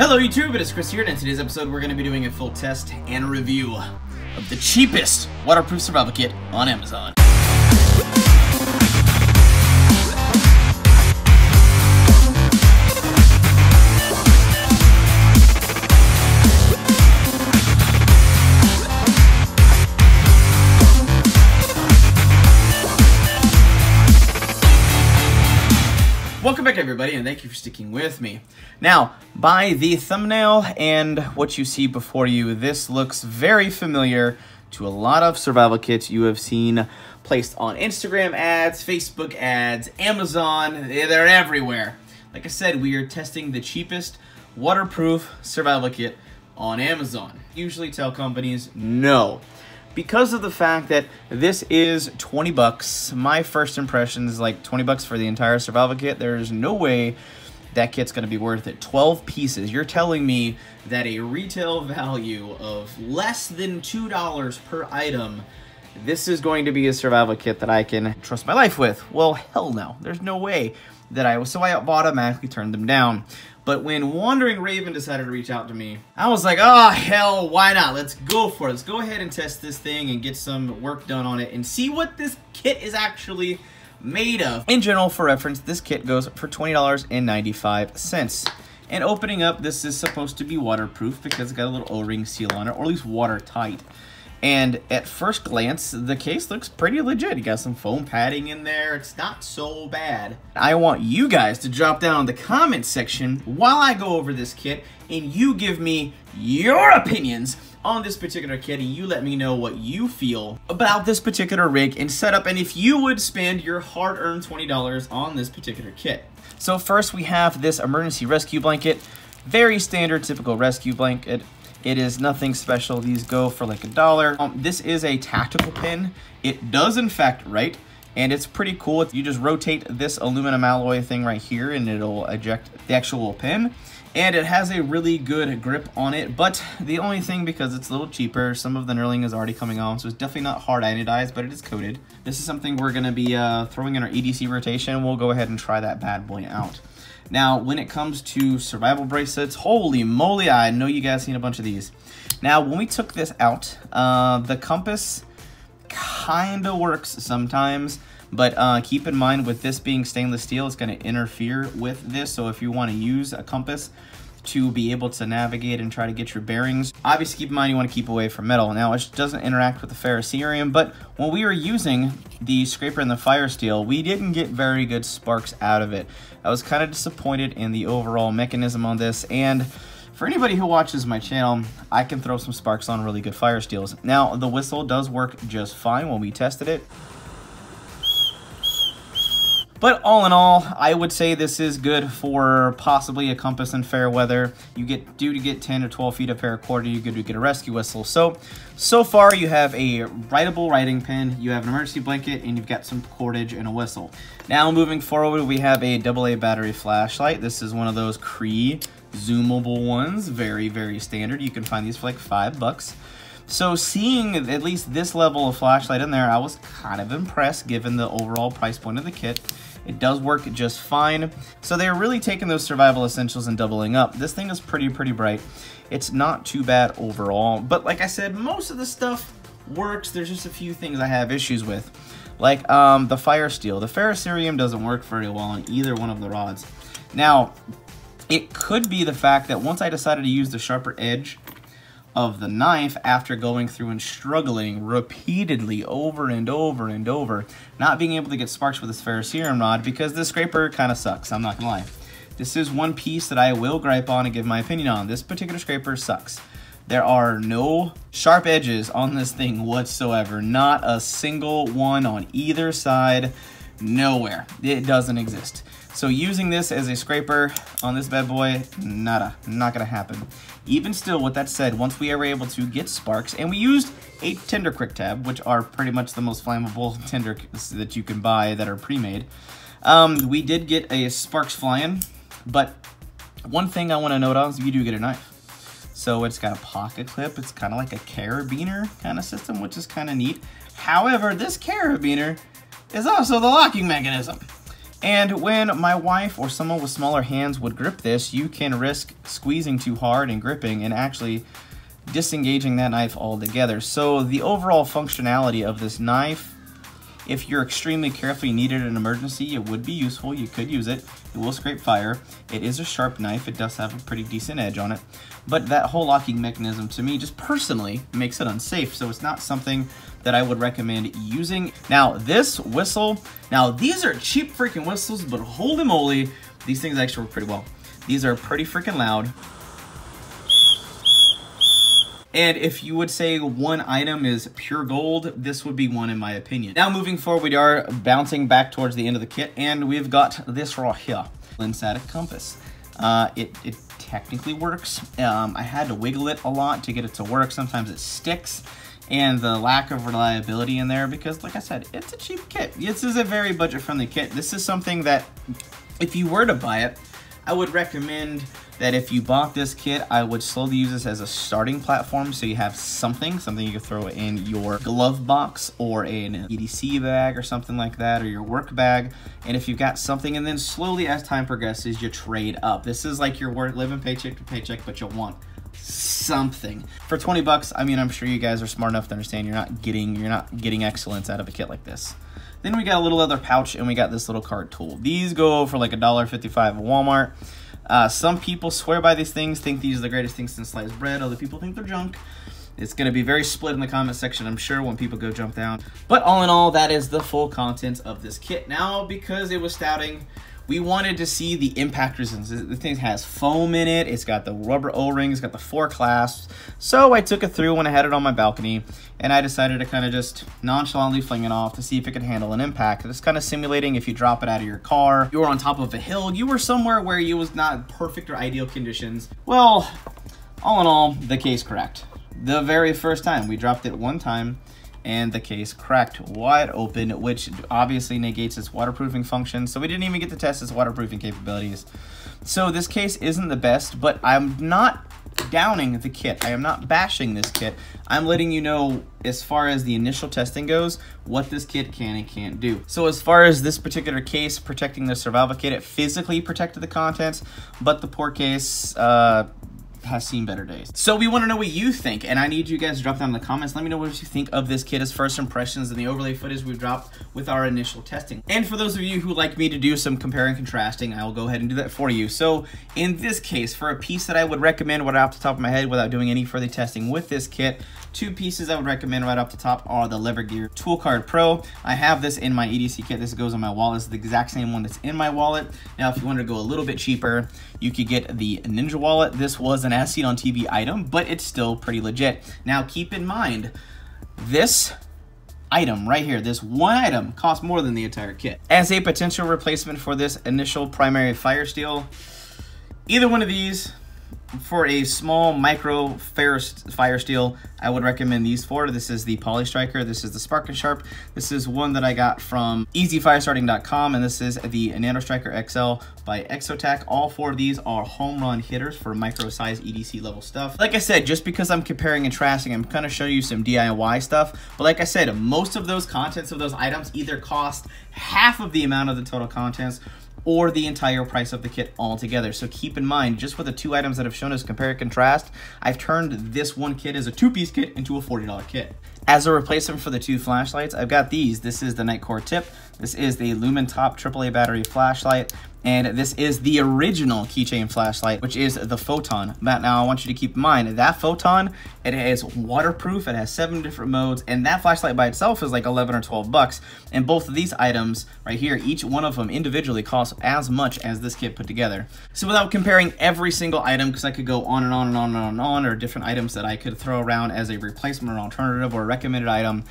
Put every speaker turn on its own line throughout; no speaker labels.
Hello YouTube, it is Chris here, and in today's episode we're going to be doing a full test and review of the cheapest waterproof survival kit on Amazon. Welcome back everybody, and thank you for sticking with me. Now, by the thumbnail and what you see before you, this looks very familiar to a lot of survival kits you have seen placed on Instagram ads, Facebook ads, Amazon. They're everywhere. Like I said, we are testing the cheapest waterproof survival kit on Amazon. Usually tell companies no. Because of the fact that this is 20 bucks, my first impression is like 20 bucks for the entire survival kit. There's no way that kit's going to be worth it. 12 pieces. You're telling me that a retail value of less than $2 per item, this is going to be a survival kit that I can trust my life with? Well, hell no. There's no way that I automatically turned them down. But when Wandering Raven decided to reach out to me, I was like, oh, hell, why not? Let's go for it. Let's go ahead and test this thing and get some work done on it and see what this kit is actually made of. In general, for reference, this kit goes for $20.95. And opening up, this is supposed to be waterproof because it's got a little O-ring seal on it, or at least watertight. And at first glance, the case looks pretty legit. You got some foam padding in there. It's not so bad. I want you guys to drop down in the comment section while I go over this kit and you give me your opinions on this particular kit, and you let me know what you feel about this particular rig and setup, and if you would spend your hard-earned $20 on this particular kit. So first we have this emergency rescue blanket. Very standard, typical rescue blanket. It is nothing special. These go for like $1. This is a tactical pin. It does in fact write, and it's pretty cool. You just rotate this aluminum alloy thing right here and it'll eject the actual pin. And it has a really good grip on it, but the only thing, because it's a little cheaper, some of the knurling is already coming on, so it's definitely not hard anodized, but it is coated. This is something we're gonna be throwing in our EDC rotation. We'll go ahead and try that bad boy out. Now, when it comes to survival bracelets, holy moly, I know you guys seen a bunch of these. Now, when we took this out, the compass kind of works sometimes, but keep in mind with this being stainless steel, it's going to interfere with this. So if you want to use a compass to be able to navigate and try to get your bearings, obviously keep in mind you want to keep away from metal. Now, it doesn't interact with the ferrocerium, but when we were using the scraper and the fire steel, we didn't get very good sparks out of it. I was kind of disappointed in the overall mechanism on this, and for anybody who watches my channel, I can throw some sparks on really good fire steels. Now, the whistle does work just fine when we tested it. But all in all, I would say this is good for possibly a compass in fair weather. You do to get 10 or 12 feet of paracord, you're good to get a rescue whistle. So far you have a writable writing pin, you have an emergency blanket, and you've got some cordage and a whistle. Now moving forward, we have a AA battery flashlight. This is one of those Cree zoomable ones, very, very standard. You can find these for like $5. So seeing at least this level of flashlight in there, I was kind of impressed given the overall price point of the kit. It does work just fine. So they're really taking those survival essentials and doubling up. This thing is pretty bright. It's not too bad overall, but like I said, most of the stuff works. There's just a few things I have issues with, like the fire steel. The ferrocerium doesn't work very well on either one of the rods. Now, it could be the fact that once I decided to use the sharper edge of the knife after going through and struggling repeatedly over and over, not being able to get sparks with this ferrocerium rod, because this scraper kind of sucks, I'm not gonna lie. This is one piece that I will gripe on and give my opinion on. This particular scraper sucks. There are no sharp edges on this thing whatsoever, not a single one on either side, nowhere. It doesn't exist. So using this as a scraper on this bad boy, nada, not gonna happen. Even still, with that said, once we are able to get sparks, and we used a tinder quick tab, which are pretty much the most flammable tinder that you can buy that are pre-made, we did get a sparks flying, but one thing I wanna note on is you do get a knife. So it's got a pocket clip, it's kind of like a carabiner kind of system, which is kind of neat. However, this carabiner is also the locking mechanism. And when my wife or someone with smaller hands would grip this, you can risk squeezing too hard and gripping and actually disengaging that knife altogether. So the overall functionality of this knife, if you're extremely careful, you need it in an emergency, it would be useful. You could use it. It will scrape fire. It is a sharp knife. It does have a pretty decent edge on it. But that whole locking mechanism, to me, just personally makes it unsafe. So it's not something that I would recommend using. Now, this whistle, now these are cheap freaking whistles, but holy moly, these things actually work pretty well. These are pretty freaking loud. And if you would say one item is pure gold, this would be one in my opinion. Now moving forward, we are bouncing back towards the end of the kit, and we've got this right here, Lensatic compass. It technically works. I had to wiggle it a lot to get it to work. Sometimes it sticks, and the lack of reliability in there, because like I said, it's a cheap kit. This is a very budget-friendly kit. This is something that if you were to buy it, I would recommend that if you bought this kit, I would slowly use this as a starting platform, so you have something you can throw in your glove box or an EDC bag or something like that, or your work bag. And if you've got something, and then slowly as time progresses, you trade up. This is like your work, living paycheck to paycheck, but you want something. For 20 bucks, I mean, I'm sure you guys are smart enough to understand you're not getting excellence out of a kit like this. Then we got a little leather pouch, and we got this little card tool. These go for like $1.55 at Walmart. Some people swear by these things, think these are the greatest things since sliced bread. Other people think they're junk. It's going to be very split in the comment section, I'm sure, when people go jump down. But all in all, that is the full contents of this kit. Now, because it was stouting, we wanted to see the impact resistance. The thing has foam in it. It's got the rubber O-rings, got the 4 clasps. So I took it through when I had it on my balcony, and I decided to kind of just nonchalantly fling it off to see if it could handle an impact. It's kind of simulating if you drop it out of your car, you were on top of a hill, you were somewhere where it was not perfect or ideal conditions. Well, all in all, the case cracked. The very first time. We dropped it one time, and the case cracked wide open, which obviously negates its waterproofing function. So we didn't even get to test its waterproofing capabilities. So this case isn't the best, but I'm not downing the kit. I am not bashing this kit. I'm letting you know, as far as the initial testing goes, what this kit can and can't do. So as far as this particular case protecting the survival kit, it physically protected the contents, but the poor case, has seen better days. So we want to know what you think, and I need you guys to drop down in the comments. Let me know what you think of this kit as first impressions and the overlay footage we've dropped with our initial testing. And for those of you who like me to do some compare and contrasting, I will go ahead and do that for you. So in this case, for a piece that I would recommend right off the top of my head without doing any further testing with this kit, 2 pieces I would recommend right off the top are the Lever Gear Tool Card Pro. I have this in my EDC kit. This goes on my wallet. It's the exact same one that's in my wallet. Now, if you wanted to go a little bit cheaper, you could get the Ninja Wallet. This was an as seen on TV item, but it's still pretty legit. Now, keep in mind, this item right here, this one item, costs more than the entire kit. As a potential replacement for this initial primary fire steel, either one of these, for a small micro fire steel, I would recommend these 4. This is the Poly Striker, this is the Spark and Sharp, this is one that I got from easyfirestarting.com, and this is the Nano Striker XL by Exotac. All 4 of these are home run hitters for micro size EDC level stuff. Like I said, just because I'm comparing and contrasting, I'm kind of showing you some DIY stuff, but like I said, most of those contents of those items either cost half of the amount of the total contents or the entire price of the kit altogether. So keep in mind, just for the 2 items that I've shown as compare and contrast, I've turned this one kit as a 2-piece kit into a $40 kit. As a replacement for the 2 flashlights, I've got these. This is the Nightcore Tip. This is the Lumen Top AAA battery flashlight. And this is the original keychain flashlight, which is the Photon. But now I want you to keep in mind, that Photon, it is waterproof, it has 7 different modes, and that flashlight by itself is like 11 or 12 bucks. And both of these items right here, each one of them individually costs as much as this kit put together. So without comparing every single item, because I could go on and on and on and on and on, or different items that I could throw around as a replacement or alternative or a recommended item,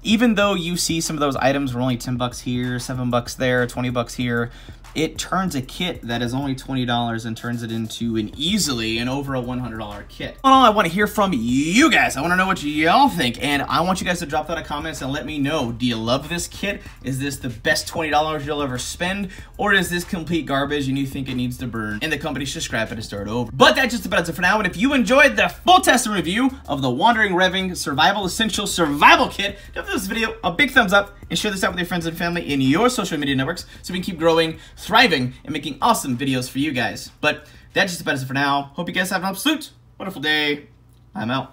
even though you see some of those items were only 10 bucks here, 7 bucks there, 20 bucks here, it turns a kit that is only $20 and turns it into an easily and over a $100 kit. Well, I want to hear from you guys. I want to know what y'all think, and I want you guys to drop that in the comments and let me know. Do you love this kit? Is this the best $20 you'll ever spend, or is this complete garbage and you think it needs to burn and the company should scrap it and start over? But that just about does it for now, and if you enjoyed the full test and review of the Wandering Revving Survival Essential Survival Kit, give this video a big thumbs up and share this out with your friends and family in your social media networks so we can keep growing, thriving, and making awesome videos for you guys. But that just about does it for now. Hope you guys have an absolute wonderful day. I'm out.